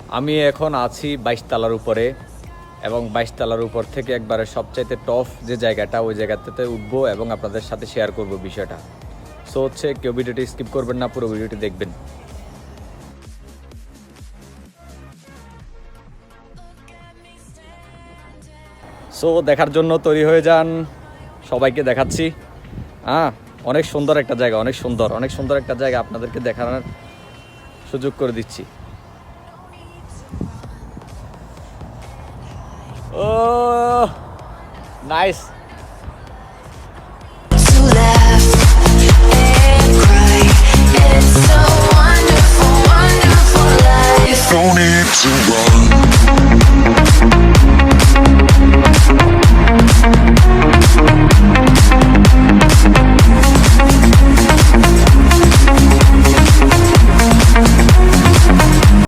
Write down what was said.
আমি এখন আছি 22 তলার উপরে এবং 22 তলার উপর থেকে একবারে সবচাইতে টপ যে জায়গাটা ওই জায়গাতে উঠবো এবং আপনাদের সাথে শেয়ার করব বিষয়টা। সো হচ্ছে কেউ ভিডিওটি স্কিপ করবেন না, পুরো ভিডিওটি দেখবেন। সো দেখার জন্য তৈরি হয়ে যান, সবাইকে দেখাচ্ছি। অনেক সুন্দর একটা জায়গা, অনেক সুন্দর একটা জায়গা, আপনাদেরকে দেখানোর সুযোগ করে দিচ্ছি। ও nice. Don't need to run.